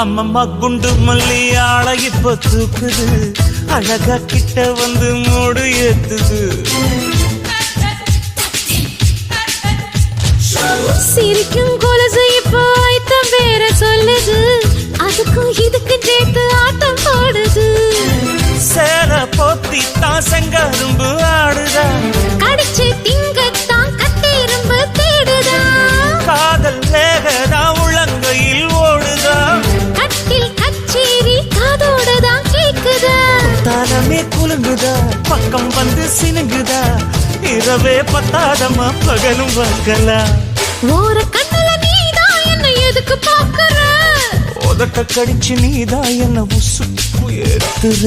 அம்மம்மா குண்டு மல்லி ஆளை இப்ப தூக்குது, அழகா கிட்ட வந்து மூடு ஏத்துது. சிரிக்கும் கொலுசு இப்போ ஐத்தம் வேற சொல்லுது, அதுக்கும் இதுக்கு சேர்த்து ஆட்டம் போடுது. சேர போத்தி தான் செங்கரும்பு ஆடுதா, கடிச்சு திங்கத்தான் கட்டெரும்பு தேடுதா. காதல் வேகதா உள்ளங்கையில் ஓடுதா, கட்டில் கச்சேரி காதோடுதான் கேக்குதா. தானமே குலுங்குதா, பக்கம் வந்து சினுங்குதா, இரவே பத்தாதமா பகலும் பார்க்கலாம். ஓர கண்ணுல நீதான் என்ன எதுக்கு பாக்குற, உதட்ட கடிச்சு நீதான் என்ன உசுப்பு ஏத்துற.